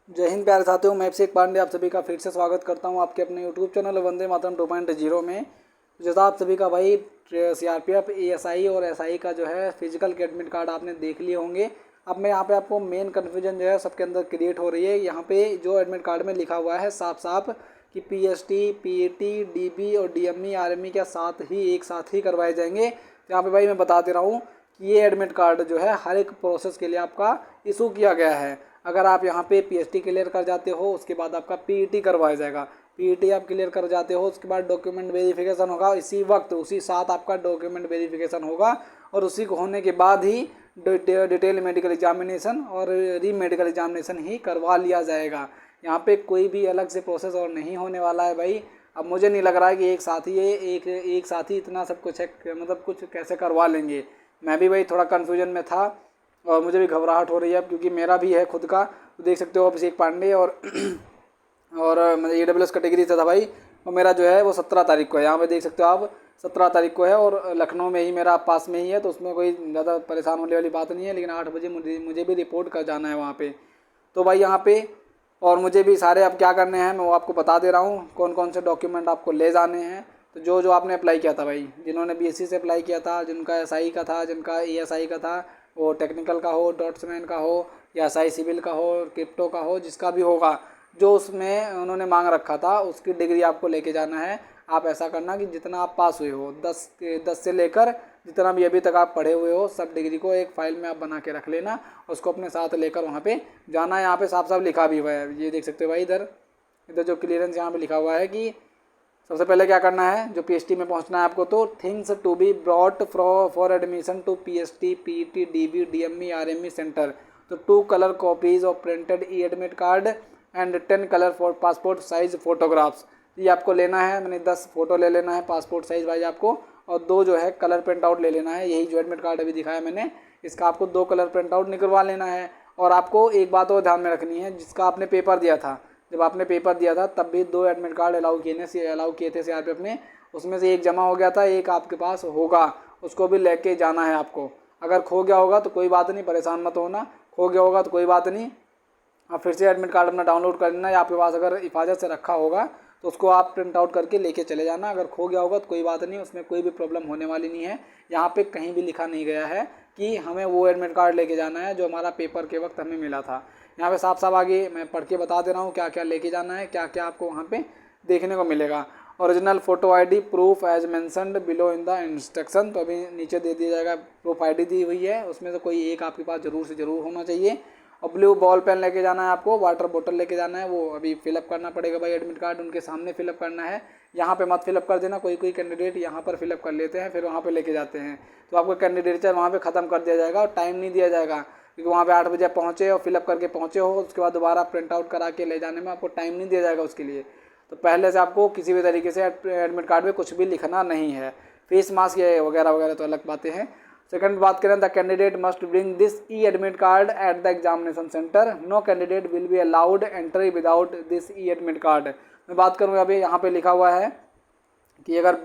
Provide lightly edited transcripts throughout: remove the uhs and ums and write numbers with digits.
जय हिंद प्यारे साथियों, मैं अभिषेक पांडे आप सभी का फिर से स्वागत करता हूं आपके अपने यूट्यूब चैनल वंदे मातरम 2.0 में। जैसा आप सभी का भाई सीआरपीएफ एएसआई और एसआई का जो है फिजिकल के एडमिट कार्ड आपने देख लिए होंगे। अब मैं यहाँ पे आपको मेन कन्फ्यूजन जो है सबके अंदर क्रिएट हो रही है। यहाँ पे जो एडमिट कार्ड में लिखा हुआ है साफ साफ कि पीएसटी, पीईटी, डीबी और डीएमई, आरएमई के साथ ही एक साथ ही करवाए जाएंगे। यहाँ पे भाई मैं बता दे रहा हूँ कि ये एडमिट कार्ड जो है हर एक प्रोसेस के लिए आपका इशू किया गया है। अगर आप यहाँ पे पीएसटी क्लियर कर जाते हो उसके बाद आपका पीईटी करवाया जाएगा। पीईटी आप क्लियर कर जाते हो उसके बाद डॉक्यूमेंट वेरिफिकेशन होगा, इसी वक्त उसी साथ आपका डॉक्यूमेंट वेरिफिकेशन होगा और उसी को होने के बाद ही डिटेल मेडिकल एग्जामिनेशन और री मेडिकल एग्जामिनेशन ही करवा लिया जाएगा। यहाँ पे कोई भी अलग से प्रोसेस और नहीं होने वाला है भाई। अब मुझे नहीं लग रहा है कि एक साथ ही एक साथ ही इतना सब कुछ है, मतलब कुछ कैसे करवा लेंगे। मैं भी भाई थोड़ा कन्फ्यूजन में था और मुझे भी घबराहट हो रही है क्योंकि मेरा भी है खुद का। तो देख सकते हो अभिषेक पांडे और मतलब AWS कैटेगरी से था भाई। और मेरा जो है वो 17 तारीख को है, यहाँ पे देख सकते हो आप 17 तारीख को है और लखनऊ में ही मेरा पास में ही है, तो उसमें कोई ज़्यादा परेशान होने वाली बात नहीं है। लेकिन 8 बजे मुझे भी रिपोर्ट कर जाना है वहाँ पे। तो भाई यहाँ पे और मुझे भी सारे अब क्या करने हैं मैं वो आपको बता दे रहा हूँ, कौन कौन से डॉक्यूमेंट आपको ले जाने हैं। तो जो जो आपने अप्लाई किया था भाई, जिन्होंने बीएससी से अप्लाई किया था, जिनका एसआई का था, जिनका ईएसआई का था, वो टेक्निकल का हो, डॉट्समैन का हो या एसआई सिविल का हो, क्रिप्टो का हो, जिसका भी होगा, जो उसमें उन्होंने मांग रखा था उसकी डिग्री आपको लेके जाना है। आप ऐसा करना कि जितना आप पास हुए हो 10 से लेकर जितना भी अभी तक आप पढ़े हुए हो सब डिग्री को एक फाइल में आप बना के रख लेना, उसको अपने साथ लेकर वहाँ पे जाना है। यहाँ पे साफ साफ लिखा भी हुआ है, ये देख सकते हो भाई। इधर इधर जो क्लियरेंस यहाँ पे लिखा हुआ है कि सबसे पहले क्या करना है, जो पीएसटी में पहुंचना है आपको, तो things to be brought for admission to PST, PET, DB, DME, RME centre. तो 2 colour copies of printed e admit card and 10 colour for passport size photographs. ये आपको लेना है, मैंने 10 फोटो ले लेना है पासपोर्ट साइज भाई आपको, और 2 जो है कलर प्रिंट आउट ले लेना है। यही जो एडमिट कार्ड अभी दिखाया मैंने, इसका आपको 2 कलर प्रिंट आउट निकलवा लेना है। और आपको एक बात और ध्यान में रखनी है, जिसका आपने पेपर दिया था, जब आपने पेपर दिया था तब भी 2 एडमिट कार्ड अलाउ किए थे सीआरपीएफ ने। उसमें से एक जमा हो गया था, एक आपके पास होगा, उसको भी लेके जाना है आपको। अगर खो गया होगा तो कोई बात नहीं, परेशान मत होना। खो गया होगा तो कोई बात नहीं, आप फिर से एडमिट कार्ड अपना डाउनलोड कर लेना, या आपके पास अगर हिफाजत से रखा होगा तो उसको आप प्रिंट आउट करके लेके चले जाना। अगर खो गया होगा तो कोई बात नहीं, उसमें कोई भी प्रॉब्लम होने वाली नहीं है। यहाँ पे कहीं भी लिखा नहीं गया है कि हमें वो एडमिट कार्ड लेके जाना है जो हमारा पेपर के वक्त हमें मिला था। यहाँ पे साफ साफ आगे मैं पढ़ के बता दे रहा हूँ क्या क्या लेके जाना है, क्या क्या आपको वहाँ पे देखने को मिलेगा। Original photo ID proof as mentioned below in the instruction. तो अभी नीचे दे दिया जाएगा, प्रूफ आईडी दी हुई है, उसमें से कोई एक आपके पास जरूर से ज़रूर होना चाहिए। और ब्लू बॉल पेन लेके जाना है आपको, वाटर बोतल लेके जाना है, वो अभी फिलअप करना पड़ेगा भाई। एडमिट कार्ड उनके सामने फिलअप करना है, यहाँ पे मत फिलअप कर देना। कोई कोई कैंडिडेट यहाँ पर फिलअप कर लेते हैं फिर वहाँ पे लेके जाते हैं, तो आपको कैंडिडेचर वहाँ पे ख़त्म कर दिया जाएगा और टाइम नहीं दिया जाएगा। क्योंकि वहाँ पे 8 बजे पहुँचे और फिलअप करके पहुँचे हो, उसके बाद दोबारा प्रिंट आउट करा के ले जाने में आपको टाइम नहीं दिया जाएगा उसके लिए। तो पहले से आपको किसी भी तरीके से एडमिट कार्ड में कुछ भी लिखना नहीं है। फेस मास्क ये वगैरह वगैरह तो अलग बातें हैं। सेकंड बात करें, the candidate must bring this e admit card at the examination centre. No candidate will be allowed entry without this e admit card. मैं बात करूँ अभी यहाँ पे लिखा हुआ है कि अगर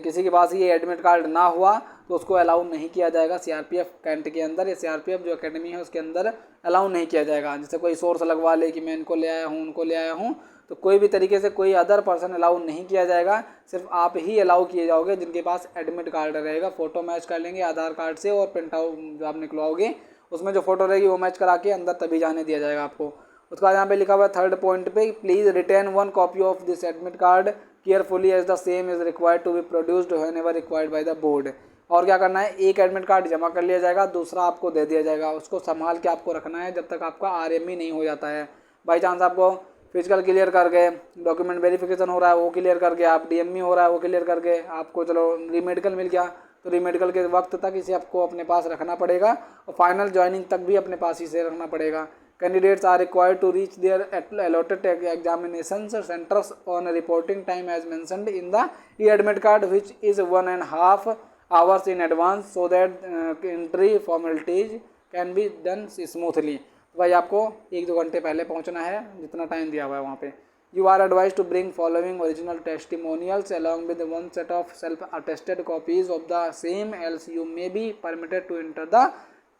किसी के पास ये एडमिट कार्ड ना हुआ तो उसको अलाउ नहीं किया जाएगा सीआरपीएफ कैंट के अंदर, या सीआरपीएफ जो एकेडमी है उसके अंदर अलाउ नहीं किया जाएगा। जैसे कोई सोर्स लगवा ले कि मैं इनको ले आया हूँ उनको ले आया हूँ, तो कोई भी तरीके से कोई अदर पर्सन अलाउ नहीं किया जाएगा। सिर्फ आप ही अलाउ किए जाओगे जिनके पास एडमिट कार्ड रहेगा। फ़ोटो मैच कर लेंगे आधार कार्ड से, और प्रिंट आउट जो आप निकलवाओगे उसमें जो फोटो रहेगी वो मैच करा के अंदर तभी जाने दिया जाएगा आपको। उसके बाद यहाँ पे लिखा हुआ है थर्ड पॉइंट पे, please retain 1 copy of this admit card carefully as the same is required to be produced whenever required by the board. और क्या करना है, एक एडमिट कार्ड जमा कर लिया जाएगा, दूसरा आपको दे दिया जाएगा, उसको संभाल के आपको रखना है जब तक आपका आरएमई नहीं हो जाता है। बाई चांस आपको फिजिकल क्लियर कर गए, डॉक्यूमेंट वेरिफिकेशन हो रहा है वो क्लियर करके, आप डीएमई हो रहा है वो क्लियर करके, आपको चलो रीमेडिकल मिल गया, तो रीमेडिकल के वक्त तक इसे आपको अपने पास रखना पड़ेगा और फाइनल ज्वाइनिंग तक भी अपने पास ही से रखना पड़ेगा। Candidates are required to reach their allotted examination centers on reporting time as mentioned in the e-admit card, which is 1.5 hours in advance, so that entry formalities can be done smoothly। तो भाई आपको 1-2 घंटे पहले पहुंचना है, जितना time दिया हुआ है वहाँ पे। You are advised to bring following original testimonials along with 1 set of self-attested copies of the same, else you may be permitted to enter the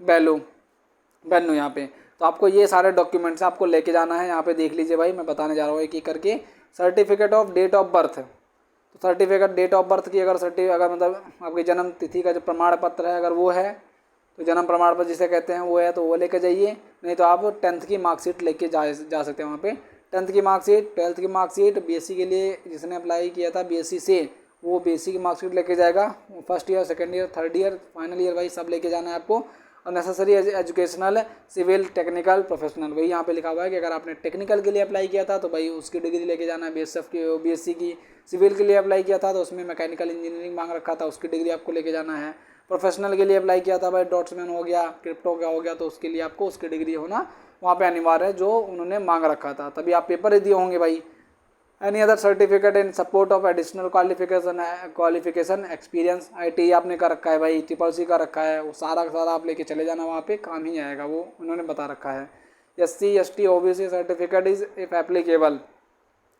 venue। यहाँ पे तो आपको ये सारे डॉक्यूमेंट्स आपको लेके जाना है। यहाँ पे देख लीजिए भाई, मैं बताने जा रहा हूँ एक एक करके। Certificate of date of birth, तो सर्टिफिकेट डेट ऑफ बर्थ की अगर मतलब आपकी जन्म तिथि का जो प्रमाण पत्र है अगर वो है तो जन्म प्रमाण पत्र जिसे कहते हैं वो है तो वो लेके जाइए। नहीं तो आप 10th की मार्कशीट लेके जा सकते हैं वहाँ पे। 10th की मार्कशीट, 12th की मार्कशीट, बीएससी के लिए जिसने अप्लाई किया था बीएससी से वो बीएससी की मार्कशीट लेके जाएगा। First year, second year, third year, final year भाई सब लेके जाना है आपको। और necessary educational, civil, technical, professional, वही यहाँ पे लिखा हुआ है कि अगर आपने टेक्निकल के लिए अप्लाई किया था तो भाई उसकी डिग्री लेके जाना है बीएसएफ की, बीएससी की। सिविल के लिए अप्लाई किया था तो उसमें मैकेनिकल इंजीनियरिंग मांग रखा था, उसकी डिग्री आपको लेके जाना है। प्रोफेशनल के लिए अप्लाई किया था भाई डॉट्समैन हो गया, क्रिप्टो का हो गया, तो उसके लिए आपको उसकी डिग्री होना वहाँ पे अनिवार्य है जो उन्होंने मांग रखा था, तभी आप पेपर ही दिए होंगे भाई। Any other certificate in support of additional qualification experience, IT आपने कर रखा है भाई, ट्रिपल-सी का रखा है, वो सारा आप लेके चले जाना, वहाँ पे काम ही आएगा, वो उन्होंने बता रखा है। SC ST OBC certificate is if applicable,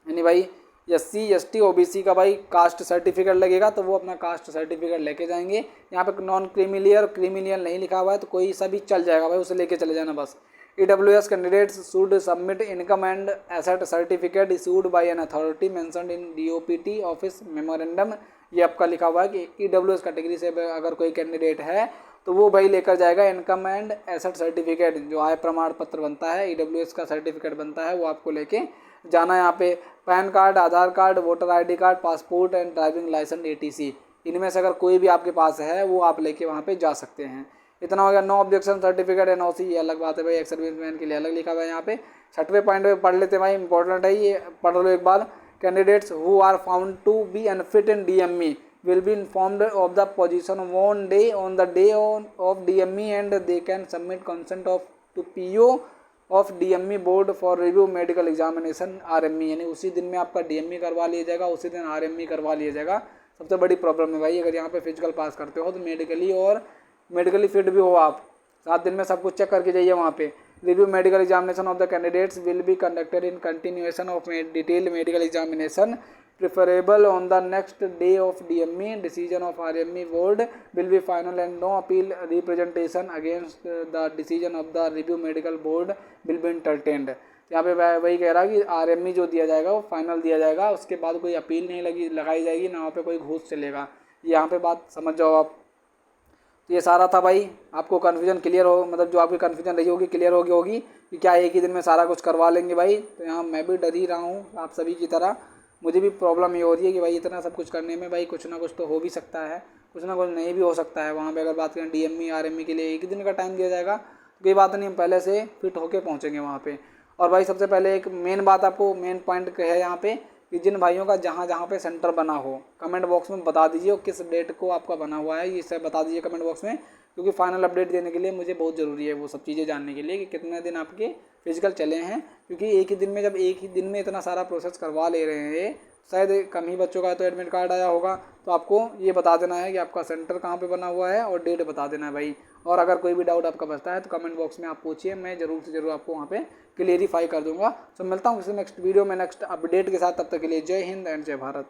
यानी भाई SC ST OBC का भाई कास्ट सर्टिफिकेट लगेगा तो वो अपना कास्ट सर्टिफिकेट लेके जाएंगे। यहाँ पे नॉन क्रीमिलियर, क्रीमिलियर नहीं लिखा हुआ है तो कोई सा भी चल जाएगा भाई, उसे लेके चले जाना बस। EWS candidates should submit income and asset certificate issued by an authority mentioned in DOPT office memorandum। ये आपका लिखा हुआ है कि EWS कैटेगरी से अगर कोई कैंडिडेट है तो वो भाई लेकर जाएगा इनकम एंड एसेट सर्टिफिकेट, जो आय प्रमाण पत्र बनता है, EWS का सर्टिफिकेट बनता है, वो आपको लेके जाना है। यहाँ पे PAN card, Aadhaar card, voter ID card, passport and driving licence ATC, इनमें से अगर कोई भी आपके पास है वो आप लेके वहाँ पे जा सकते हैं। इतना हो गया। नो ऑब्जेक्शन सर्टिफिकेट NOC, ये अलग बात है भाई, एक्स सर्विसमैन के लिए अलग लिखा हुआ है यहाँ पे। 6वें पॉइंट पे पढ़ लेते हैं भाई, इंपॉर्टेंट है ये, पढ़ लो एक बार। Candidates who are found to be unfit in DME will be informed of the position on the day of DME and they can submit consent to PO of DME board for review medical examination RME, यानी उसी दिन में आपका DME करवा लिया जाएगा, उसी दिन RME करवा लिया जाएगा। सबसे बड़ी प्रॉब्लम है भाई, अगर यहाँ पे फिजिकल पास करते हो तो मेडिकली फिट भी हो आप, 7 दिन में सब कुछ चेक करके जाइए वहाँ पे। Review medical examination of the candidates will be conducted in continuation of detail medical examination preferable on the next day of DME. Decision of RME board will be final and no appeal representation against the decision of the review medical board will be entertained। यहाँ पे वही कह रहा है कि RME जो दिया जाएगा वो फाइनल दिया जाएगा, उसके बाद कोई अपील नहीं लगाई जाएगी, ना वहाँ पे कोई घूस चलेगा। यहाँ पे बात समझ जाओ आप। तो ये सारा था भाई, आपको कन्फ्यूजन क्लियर हो, मतलब जो आपकी कन्फ्यूजन रही होगी क्लियर होगी कि क्या एक ही दिन में सारा कुछ करवा लेंगे भाई। तो यहाँ मैं भी डर ही रहा हूँ आप सभी की तरह, मुझे भी प्रॉब्लम ये हो रही है कि भाई इतना सब कुछ करने में भाई कुछ ना कुछ तो हो भी सकता है, कुछ ना कुछ नहीं भी हो सकता है। वहाँ पे अगर बात करें DME RME के लिए 1 दिन का टाइम दिया जाएगा तो कोई बात नहीं, हम पहले से फिट होके पहुँचेंगे वहाँ पे। और भाई सबसे पहले एक मेन बात आपको, मेन पॉइंट है यहाँ पे कि जिन भाइयों का जहाँ पे सेंटर बना हो कमेंट बॉक्स में बता दीजिए, और किस डेट को आपका बना हुआ है ये सब बता दीजिए कमेंट बॉक्स में, क्योंकि फाइनल अपडेट देने के लिए मुझे बहुत ज़रूरी है वो सब चीज़ें जानने के लिए कि कितने दिन आपके फिजिकल चले हैं। क्योंकि एक ही दिन में इतना सारा प्रोसेस करवा ले रहे हैं, शायद कम ही बच्चों का तो एडमिट कार्ड आया होगा, तो आपको ये बता देना है कि आपका सेंटर कहाँ पे बना हुआ है और डेट बता देना है भाई। और अगर कोई भी डाउट आपका बचता है तो कमेंट बॉक्स में आप पूछिए, मैं ज़रूर से ज़रूर आपको वहाँ पे क्लियरिफाई कर दूंगा। तो मिलता हूँ किसी नेक्स्ट वीडियो में नेक्स्ट अपडेट के साथ, तब तक के लिए जय हिंद एंड जय भारत।